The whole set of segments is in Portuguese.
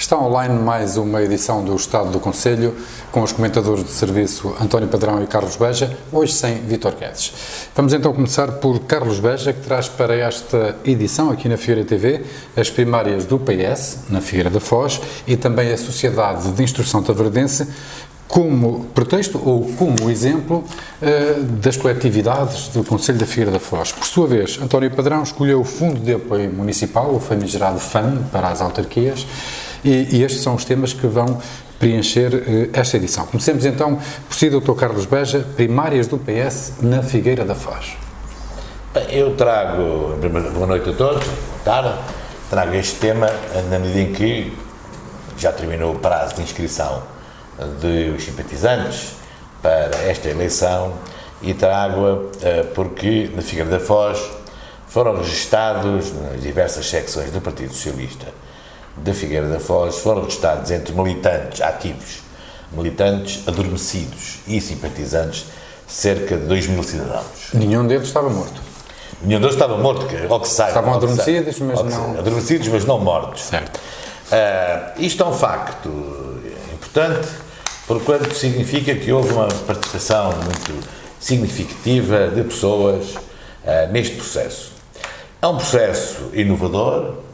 Está online mais uma edição do Estado do Conselho, com os comentadores de serviço António Padrão e Carlos Beja, hoje sem Vítor Guedes. Vamos então começar por Carlos Beja, que traz para esta edição, aqui na Figueira TV, as primárias do PS, na Figueira da Foz, e também a Sociedade de Instrução Taverdense, como pretexto ou como exemplo das coletividades do Conselho da Figueira da Foz. Por sua vez, António Padrão escolheu o Fundo de Apoio Municipal, o famigerado FAM, para as autarquias, e estes são os temas que vão preencher esta edição. Comecemos então por si, Dr. Carlos Beja, primárias do PS na Figueira da Foz. Eu trago, boa noite a todos, boa tarde, trago este tema na medida em que já terminou o prazo de inscrição dos simpatizantes para esta eleição e trago-a porque na Figueira da Foz foram registados nas diversas secções do Partido Socialista da Figueira da Foz, foram registados entre militantes ativos, militantes adormecidos e simpatizantes cerca de 2.000 cidadãos. Nenhum deles estava morto. Nenhum deles estava morto, ao que saiba. Estavam adormecidos, mas não... Adormecidos, mas não mortos. Certo. Isto é um facto importante, porquanto significa que houve uma participação muito significativa de pessoas neste processo. É um processo inovador,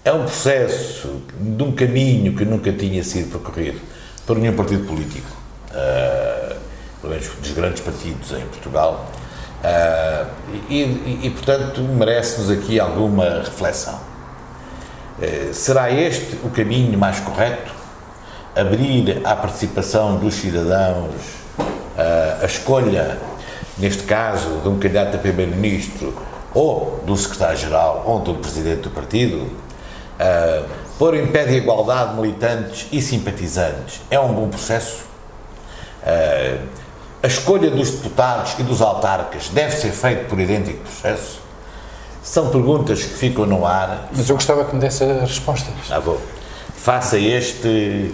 é um processo de um caminho que nunca tinha sido percorrido por nenhum partido político, pelo menos dos grandes partidos em Portugal, portanto, merece-nos aqui alguma reflexão. Será este o caminho mais correto? Abrir à participação dos cidadãos a escolha, neste caso, de um candidato a primeiro-ministro ou do secretário-geral ou do presidente do partido, pôr em pé de igualdade militantes e simpatizantes é um bom processo? A escolha dos deputados e dos autarcas deve ser feita por idêntico processo? São perguntas que ficam no ar. Mas eu gostava que me desse as respostas. Faça este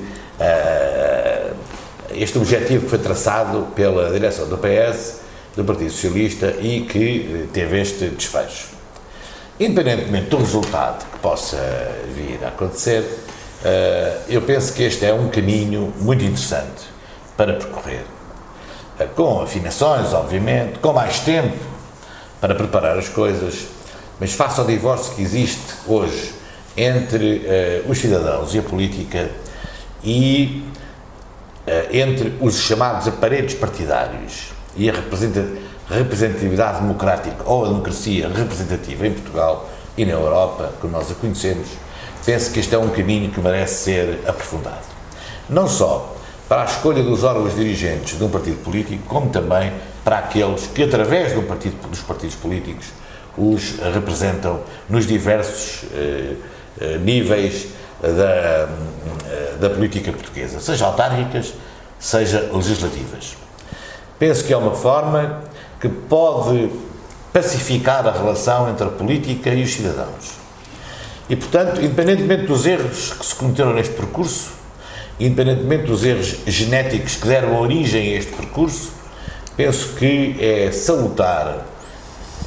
objetivo que foi traçado pela direção do PS, do Partido Socialista, e que teve este desfecho. Independentemente do resultado que possa vir a acontecer, eu penso que este é um caminho muito interessante para percorrer, com afinações, obviamente, com mais tempo para preparar as coisas, mas face ao divórcio que existe hoje entre os cidadãos e a política e entre os chamados aparelhos partidários e a representatividade democrática ou a democracia representativa em Portugal e na Europa, como nós a conhecemos, penso que este é um caminho que merece ser aprofundado. Não só para a escolha dos órgãos dirigentes de um partido político, como também para aqueles que, através dos partidos políticos, os representam nos diversos níveis da política portuguesa, seja autárquicas, seja legislativas. Penso que é uma forma que pode pacificar a relação entre a política e os cidadãos. E, portanto, independentemente dos erros que se cometeram neste percurso, independentemente dos erros genéticos que deram origem a este percurso, penso que é salutar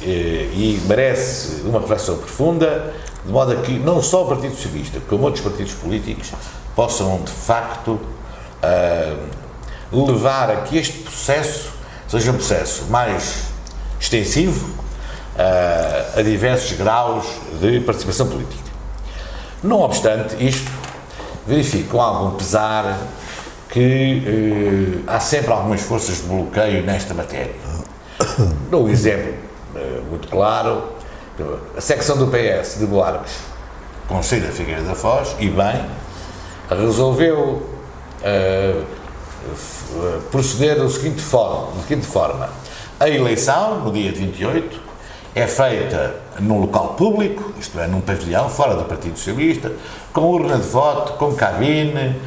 e merece uma reflexão profunda, de modo a que não só o Partido Socialista, como outros partidos políticos, possam, de facto, levar a que este processo seja um processo mais extensivo a diversos graus de participação política. Não obstante isto, verifico com algum pesar que há sempre algumas forças de bloqueio nesta matéria. Dou um exemplo muito claro: a secção do PS de Buarques, Conselho da Figueira da Foz, e bem, resolveu proceder da seguinte forma: a eleição, no dia 28, é feita num local público, isto é, num pavilhão, fora do Partido Socialista, com urna de voto, com cabine,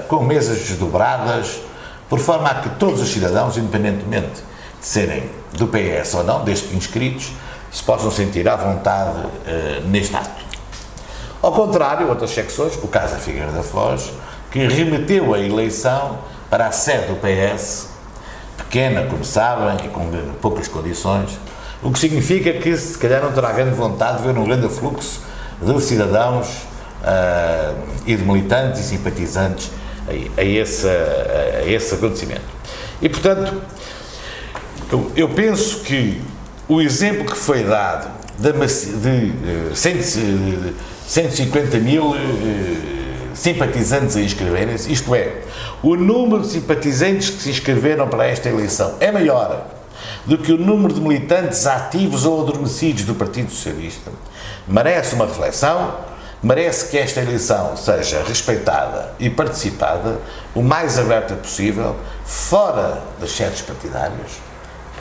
com mesas desdobradas, por forma a que todos os cidadãos, independentemente de serem do PS ou não, desde que inscritos, se possam sentir à vontade neste ato. Ao contrário, outras secções, o caso da Figueira da Foz, que remeteu a eleição para a sede do PS, pequena, como sabem, e com poucas condições, o que significa que se calhar não terá grande vontade de ver um grande fluxo de cidadãos e de militantes e simpatizantes a esse acontecimento. E, portanto, eu penso que o exemplo que foi dado de 150 mil simpatizantes a inscreverem-se, isto é, o número de simpatizantes que se inscreveram para esta eleição é maior do que o número de militantes ativos ou adormecidos do Partido Socialista, merece uma reflexão, merece que esta eleição seja respeitada e participada o mais aberta possível, fora das sedes partidárias,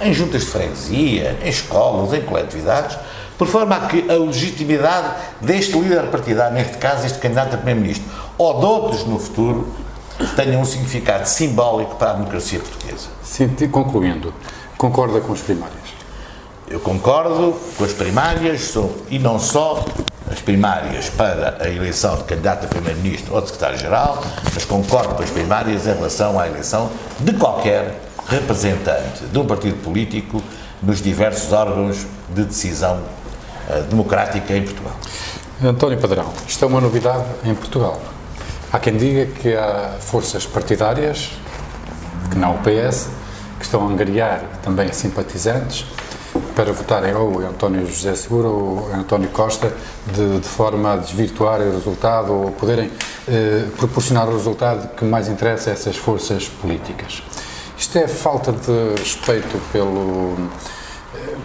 em juntas de freguesia, em escolas, em coletividades, por forma a que a legitimidade deste líder partidário, neste caso este candidato a primeiro-ministro, ou de outros no futuro, tenha um significado simbólico para a democracia portuguesa. Sim, concluindo, concorda com as primárias? Eu concordo com as primárias, e não só as primárias para a eleição de candidato a primeiro-ministro ou de secretário-geral, mas concordo com as primárias em relação à eleição de qualquer representante de um partido político nos diversos órgãos de decisão democrática em Portugal. António Padrão, isto é uma novidade em Portugal. Há quem diga que há forças partidárias, que não o PS, que estão a angariar também simpatizantes para votarem ou António José Seguro ou António Costa de forma a desvirtuar o resultado ou poderem proporcionar o resultado que mais interessa a essas forças políticas. Isto é falta de respeito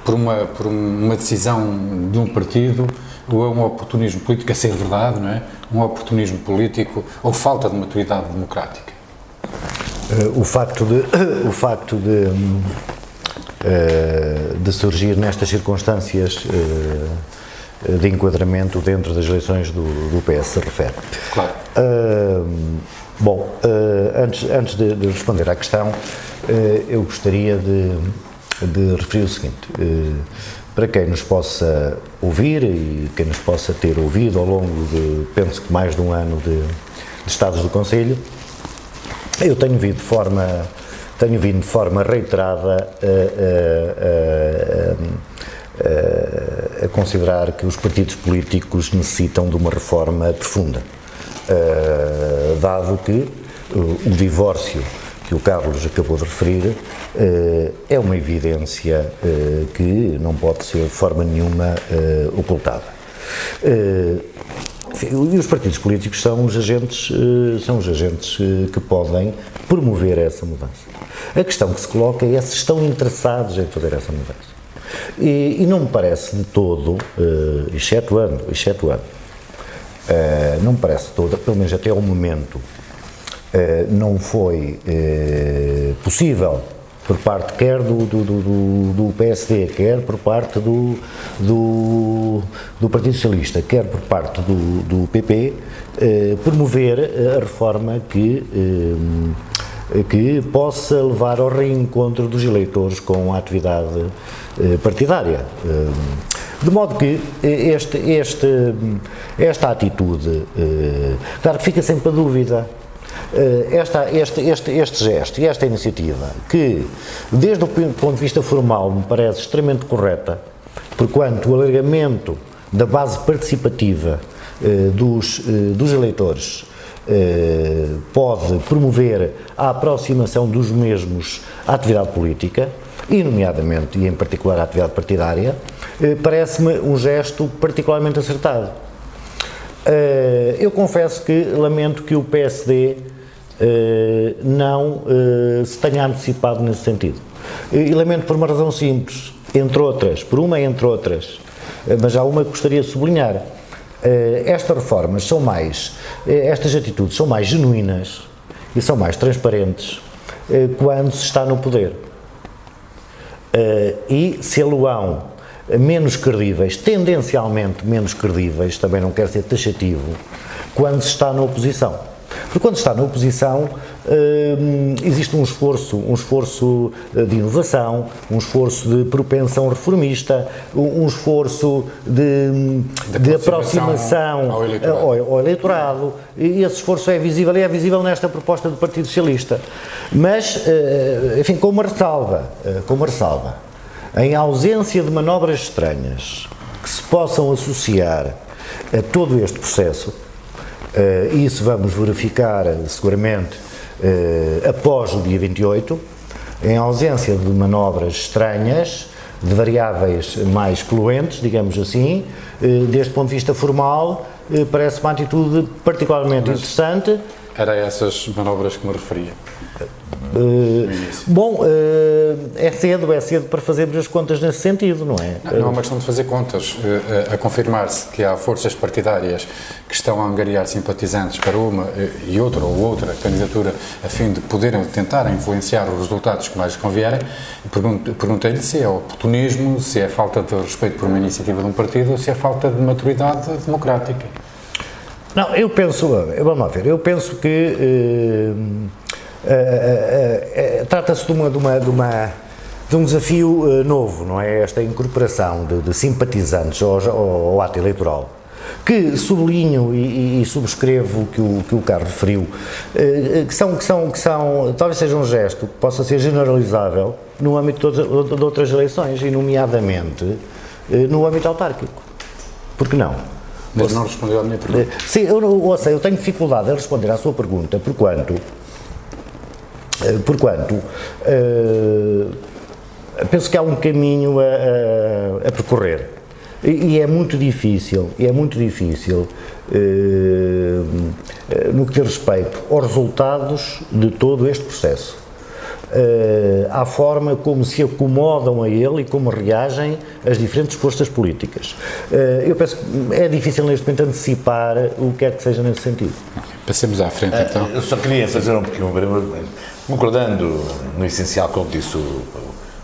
por uma decisão de um partido, ou é um oportunismo político, a ser verdade, não é? Um oportunismo político ou falta de maturidade democrática? O facto de surgir nestas circunstâncias de enquadramento dentro das eleições do PS se refere. Claro. Antes de responder à questão, eu gostaria de referir o seguinte: para quem nos possa ouvir e quem nos possa ter ouvido ao longo de, penso que mais de um ano de Estados do Conselho, eu tenho vindo de forma reiterada a considerar que os partidos políticos necessitam de uma reforma profunda, dado que o divórcio que o Carlos acabou de referir é uma evidência que não pode ser de forma nenhuma ocultada. E os partidos políticos são os agentes que podem promover essa mudança. A questão que se coloca é se estão interessados em fazer essa mudança. E não me parece de todo, excetuando, não me parece de todo, pelo menos até ao momento, não foi possível por parte quer do PSD, quer por parte do Partido Socialista, quer por parte do PP, promover a reforma que possa levar ao reencontro dos eleitores com a atividade partidária. De modo que esta atitude, claro que fica sempre a dúvida, este gesto e esta iniciativa, que desde o ponto de vista formal me parece extremamente correta, porquanto o alargamento da base participativa dos eleitores pode promover a aproximação dos mesmos à atividade política, e nomeadamente e em particular à atividade partidária, parece-me um gesto particularmente acertado. Eu confesso que lamento que o PSD não se tenha antecipado nesse sentido. E lamento por uma razão simples, entre outras, mas há uma que gostaria de sublinhar. Estas reformas estas atitudes são mais genuínas e são mais transparentes quando se está no poder. E se aluão menos credíveis, tendencialmente menos credíveis, também não quero ser taxativo, quando se está na oposição. Porque quando se está na oposição existe um esforço de inovação, um esforço de propensão reformista, um esforço de aproximação ao eleitorado, e esse esforço é visível, e é visível nesta proposta do Partido Socialista. Mas, enfim, com uma ressalva, em ausência de manobras estranhas que se possam associar a todo este processo, Isso vamos verificar seguramente após o dia 28, em ausência de manobras estranhas, de variáveis mais poluentes, digamos assim. Deste ponto de vista formal, parece uma atitude particularmente interessante. Era essas manobras que me referia. É cedo para fazermos as contas nesse sentido, não é? Não é uma questão de fazer contas. A confirmar-se que há forças partidárias que estão a angariar simpatizantes para uma e outra ou outra candidatura a fim de poderem tentar influenciar os resultados que mais convierem. Perguntei-lhe se é oportunismo, se é falta de respeito por uma iniciativa de um partido ou se é falta de maturidade democrática. Não, eu penso, vamos lá ver, eu penso que trata-se de um desafio novo, não é? Esta incorporação de simpatizantes ao ato eleitoral, que sublinho e subscrevo o que o Carlos referiu, que são, talvez seja um gesto que possa ser generalizável no âmbito de outras eleições, e nomeadamente no âmbito autárquico. Por que não? Mas não respondeu à minha pergunta. Sim, eu tenho dificuldade em responder à sua pergunta, porquanto penso que há um caminho a percorrer e é muito difícil, no que diz respeito aos resultados de todo este processo. À forma como se acomodam a ele e como reagem as diferentes forças políticas. Eu penso que é difícil neste momento antecipar o que quer que seja nesse sentido. Passemos à frente, então. Eu só queria fazer um pequeno... Concordando no essencial com o que disse o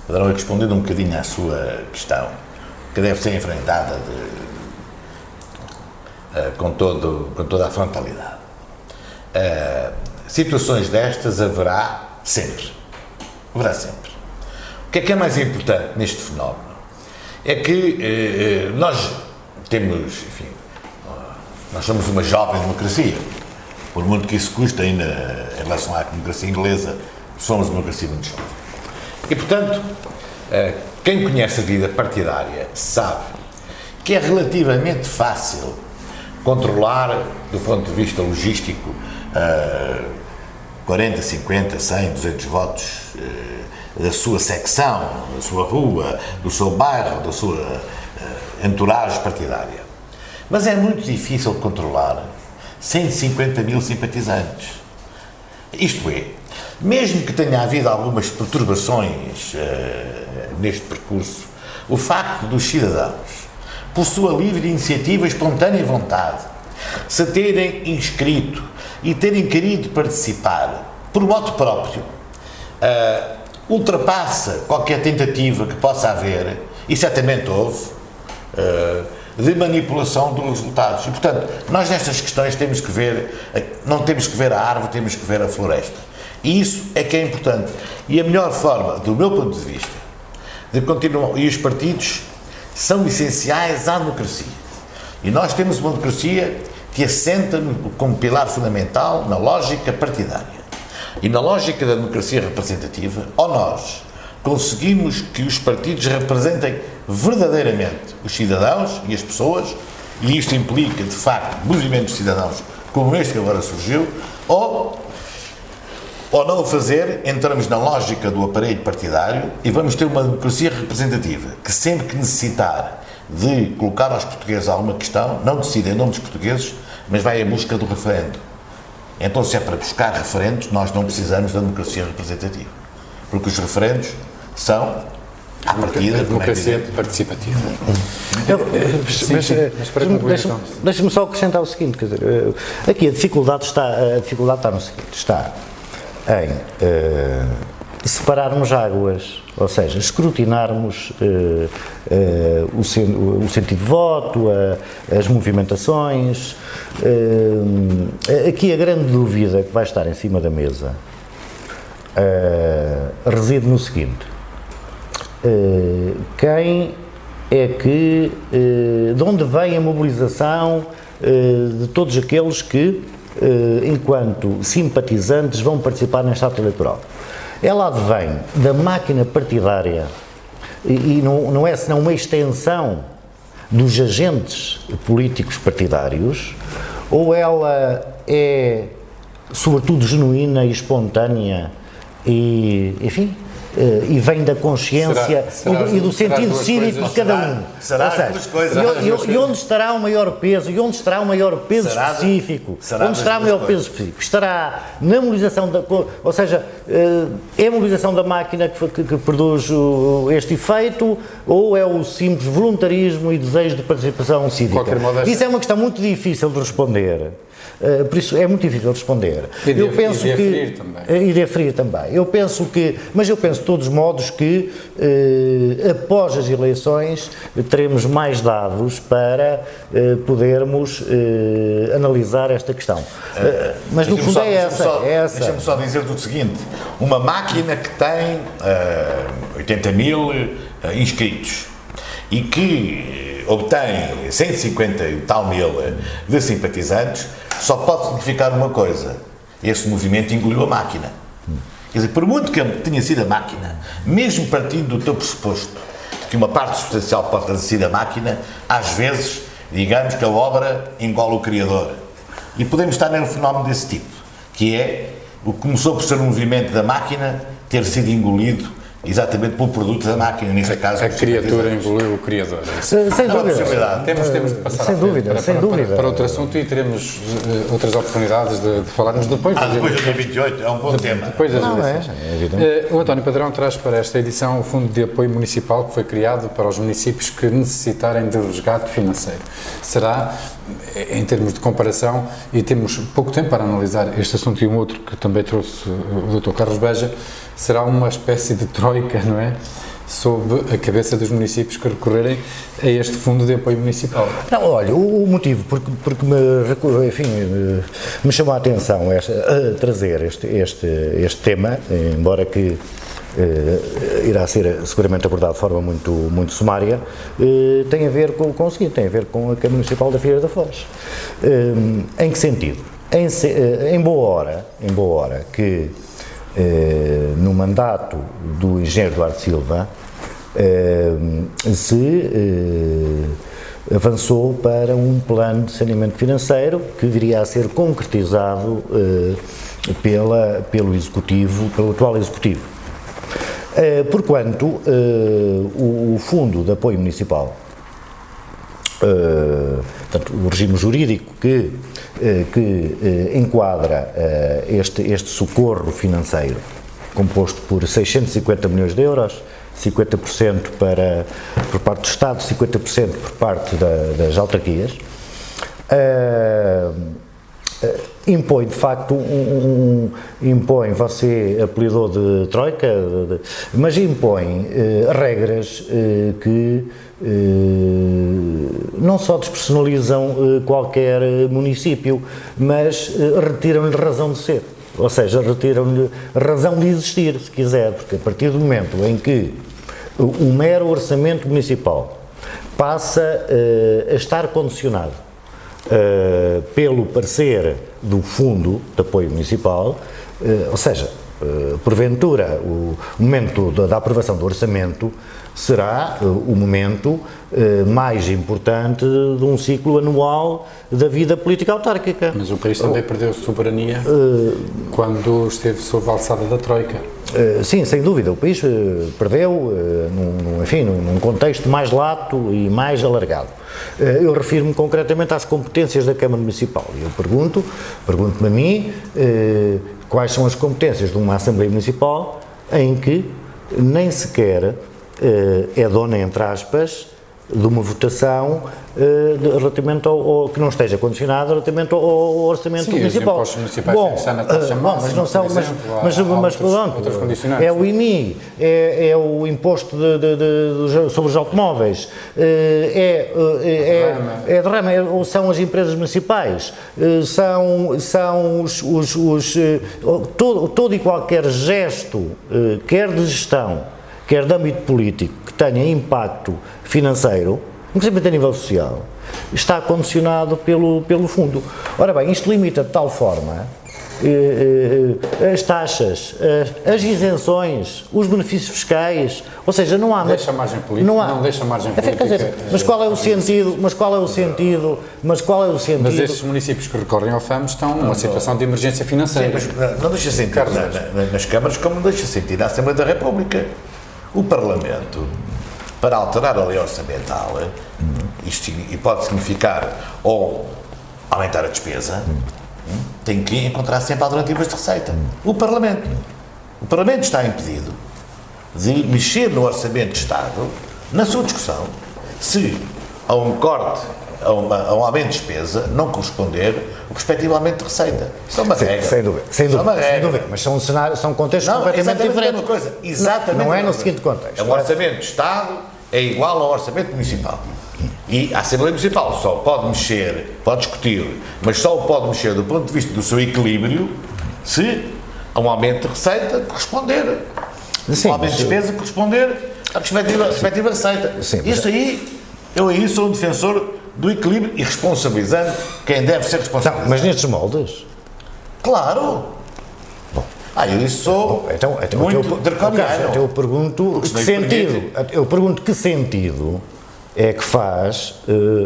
Padrão, respondendo um bocadinho à sua questão, que deve ser enfrentada com toda a frontalidade. Situações destas haverá sempre. Haverá sempre. O que é mais importante neste fenómeno? É que nós temos, enfim, nós somos uma jovem democracia, por muito que isso custe ainda em relação à democracia inglesa, somos uma democracia muito jovem. E, portanto, quem conhece a vida partidária sabe que é relativamente fácil controlar, do ponto de vista logístico, 40, 50, 100, 200 votos da sua secção, da sua rua, do seu bairro, da sua entourage partidária. Mas é muito difícil controlar 150 mil simpatizantes. Isto é, mesmo que tenha havido algumas perturbações neste percurso, o facto dos cidadãos, por sua livre iniciativa e espontânea vontade, se terem inscrito e terem querido participar por moto próprio, ultrapassa qualquer tentativa que possa haver, e certamente houve, de manipulação dos resultados. E, portanto, nós nestas questões temos que ver, não temos que ver a árvore, temos que ver a floresta. E isso é que é importante. E a melhor forma, do meu ponto de vista, de continuar, e os partidos são essenciais à democracia. E nós temos uma democracia que assenta como pilar fundamental na lógica partidária. E na lógica da democracia representativa, ou nós conseguimos que os partidos representem verdadeiramente os cidadãos e as pessoas, e isto implica, de facto, movimentos de cidadãos como este que agora surgiu, ou não o fazer, entramos na lógica do aparelho partidário e vamos ter uma democracia representativa, que sempre que necessitar de colocar aos portugueses alguma questão, não decide em nome dos portugueses, mas vai em busca do referendo. Então, se é para buscar referendos, nós não precisamos da democracia representativa. Porque os referendos são, à partida, a democracia participativa. Deixa-me só acrescentar o seguinte, quer dizer, aqui a dificuldade está no seguinte, está em separarmos águas, ou seja, escrutinarmos o sentido de voto, as movimentações. Aqui a grande dúvida que vai estar em cima da mesa reside no seguinte: quem é que, de onde vem a mobilização de todos aqueles que, enquanto simpatizantes, vão participar neste ato eleitoral? Ela advém da máquina partidária e não é senão uma extensão dos agentes políticos partidários, ou ela é, sobretudo, genuína e espontânea e, enfim, e vem da consciência e do sentido cívico de cada um. Será as duas coisas. E onde estará o maior peso? E onde estará o maior peso específico? Onde estará o maior peso específico? Estará na mobilização da... Ou seja, é a mobilização da máquina que produz este efeito, ou é o simples voluntarismo e desejo de participação cívica? Isso é uma questão muito difícil de responder. Por isso é muito difícil de responder. E de aferir também. E de aferir também. Mas eu penso de todos os modos que após as eleições teremos mais dados para podermos analisar esta questão. Mas no fundo é essa. Deixa-me só dizer-te o seguinte: uma máquina que tem 80 mil inscritos e que obtém 150 e tal mil de simpatizantes, só pode significar uma coisa: esse movimento engoliu a máquina. Quer dizer, por muito que tenha sido a máquina, mesmo partindo do teu pressuposto que uma parte substancial pode ter sido a máquina, às vezes, digamos que a obra engole o criador. E podemos estar num fenómeno desse tipo, que é o que começou por ser um movimento da máquina ter sido engolido exatamente pelo produto da máquina, neste caso. A criatura engoliu o criador. Sem dúvida. Temos de passar sem dúvida, para outro assunto e teremos outras oportunidades de falarmos depois. Depois do dia 28, é um bom tema. Depois das eleições. O António Padrão traz para esta edição o Fundo de Apoio Municipal que foi criado para os municípios que necessitarem de resgate financeiro. Será, em termos de comparação, e temos pouco tempo para analisar este assunto e um outro que também trouxe o Dr. Carlos Beja, será uma espécie de troika, não é? Sob a cabeça dos municípios que recorrerem a este Fundo de Apoio Municipal. Não, olha, o motivo porque me chamou a atenção a trazer este tema, embora que irá ser seguramente abordado de forma muito sumária, tem a ver com o seguinte, tem a ver com a Câmara Municipal da Figueira da Foz. Em que sentido? Em boa hora que no mandato do engenheiro Duarte Silva se avançou para um plano de saneamento financeiro que viria a ser concretizado pelo atual Executivo. Porquanto o Fundo de Apoio Municipal, portanto, o regime jurídico que enquadra este socorro financeiro, composto por 650 milhões de euros, 50% por parte do Estado, 50% por parte das autarquias, impõe, de facto, impõe, você apelidou de troika, mas impõe regras que não só despersonalizam qualquer município, mas retiram-lhe razão de ser, ou seja, retiram-lhe razão de existir, se quiser, porque a partir do momento em que o mero orçamento municipal passa a estar condicionado pelo parecer do Fundo de Apoio Municipal, ou seja, porventura o momento da aprovação do orçamento será o momento mais importante de um ciclo anual da vida política autárquica. Mas o país também perdeu soberania quando esteve sob a alçada da Troika. Sim, sem dúvida, o país perdeu, num contexto mais lato e mais alargado. Eu refiro-me concretamente às competências da Câmara Municipal e eu pergunto-me a mim quais são as competências de uma Assembleia Municipal em que nem sequer é dona, entre aspas, de uma votação relativamente ao que não esteja condicionado relativamente ao orçamento municipal. Os impostos municipais mas não são, mas pronto, é o IMI, é o imposto sobre os automóveis, é derrama, ou são as empresas municipais, são todo e qualquer gesto, quer de gestão, quer de âmbito político, que tenha impacto financeiro, inclusive a nível social, está condicionado pelo fundo. Ora bem, isto limita de tal forma as taxas, as isenções, os benefícios fiscais, ou seja, não há... Deixa margem política, não deixa margem política. Quer dizer, mas qual é o sentido, Mas estes municípios que recorrem ao FAM estão numa situação de emergência financeira. Sim, mas não deixa sentido nas câmaras como não deixa sentido na Assembleia da República. O Parlamento, para alterar a lei orçamental, isto pode significar ou aumentar a despesa, tem que encontrar sempre alternativas de receita. O Parlamento está impedido de mexer no Orçamento de Estado, na sua discussão, se a um corte, a um aumento de despesa, não corresponder o respectivo aumento de receita. Isso é uma regra. Sem dúvida. Mas são cenários, são contextos completamente diferentes. Coisa. Exatamente. Não é no seguinte contexto. O Orçamento de Estado é igual ao Orçamento Municipal. E a Assembleia Municipal só pode mexer, pode discutir, mas só o pode mexer do ponto de vista do seu equilíbrio se a um aumento de receita corresponder. Sim, um aumento de despesa corresponder à respectiva receita. Sim, isso aí, eu aí sou um defensor do equilíbrio e responsabilizando quem deve ser responsável. Mas nestes moldes? Claro! Bom, eu isso sou muito draconiano. Eu pergunto que sentido é que faz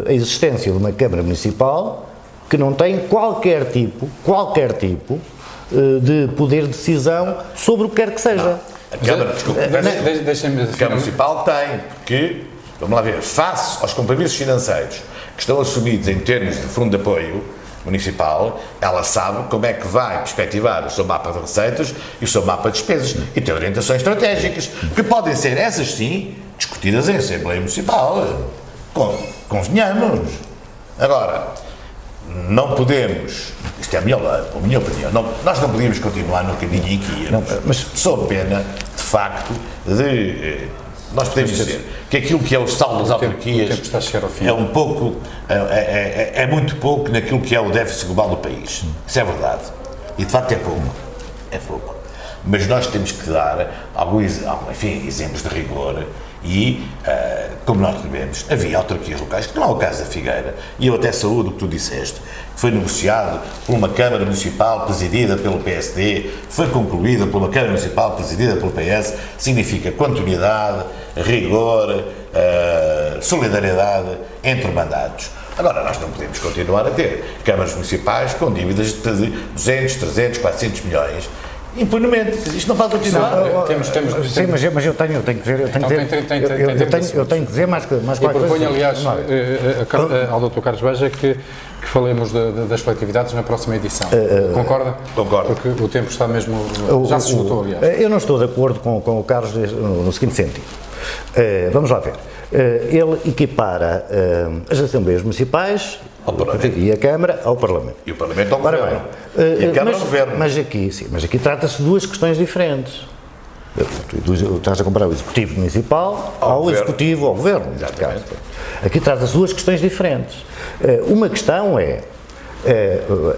a existência de uma Câmara Municipal que não tem qualquer tipo de poder de decisão sobre o que quer que seja. A Câmara, a Câmara Municipal tem, porque, vamos lá ver, face aos compromissos financeiros que estão assumidos em termos de fundo de apoio municipal, ela sabe como é que vai perspectivar o seu mapa de receitas e o seu mapa de despesas e tem orientações estratégicas, que podem ser, essas sim, discutidas em Assembleia Municipal. Convenhamos. Agora, não podemos, isto é a minha opinião, nós não podíamos continuar no caminho em que íamos, mas sob pena, de facto, de... Nós podemos dizer que aquilo que é o saldo das autarquias é um pouco, é muito pouco naquilo que é o déficit global do país. Isso é verdade. E de facto é pouco. Mas nós temos que dar alguns exemplos de rigor e, como nós sabemos, havia autarquias locais, que não é o caso da Figueira, e eu até saúdo o que tu disseste, que foi negociado por uma Câmara Municipal presidida pelo PSD, foi concluída por uma Câmara Municipal presidida pelo PS, significa continuidade, rigor, solidariedade entre mandatos. Agora, nós não podemos continuar a ter câmaras municipais com dívidas de 200, 300, 400 milhões, impunemente. Isto não pode continuar. Sim, mas eu tenho que dizer mais qualquer coisa. Eu proponho, aliás, ao Dr. Carlos Beja que falemos das coletividades na próxima edição. Concorda? Concordo. Porque o tempo está mesmo... Já se esgotou, aliás. Eu não estou de acordo com o Carlos no seguinte sentido. Vamos lá ver. Ele equipara as Assembleias Municipais e a Câmara ao Parlamento. E o Parlamento ao Governo. E a Câmara ao Governo. Mas aqui trata-se de duas questões diferentes. Estás a comparar o Executivo Municipal ao Executivo, ao Governo, neste caso. Aqui trata-se de duas questões diferentes. Uma questão é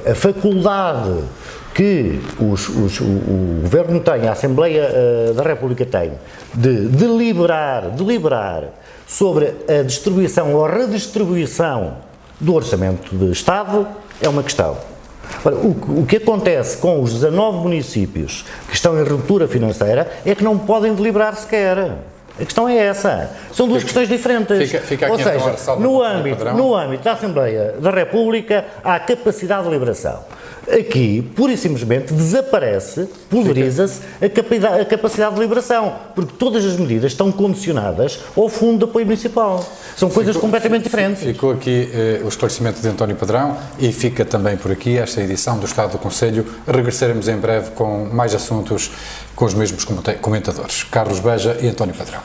a faculdade que o Governo tem, a Assembleia da República tem, de deliberar sobre a distribuição ou a redistribuição do Orçamento de Estado é uma questão. Ora, o que acontece com os 19 municípios que estão em ruptura financeira é que não podem deliberar sequer. A questão é essa. São duas questões diferentes. Fica Ou seja, no âmbito da Assembleia da República há capacidade de deliberação. Aqui, pura e simplesmente, desaparece, pulveriza-se a capacidade de deliberação, porque todas as medidas estão condicionadas ao Fundo de Apoio Municipal. São coisas completamente diferentes. Ficou aqui o esclarecimento de António Padrão e fica também por aqui esta edição do Estado do Conselho. Regressaremos em breve com mais assuntos com os mesmos comentadores, Carlos Beja e António Padrão.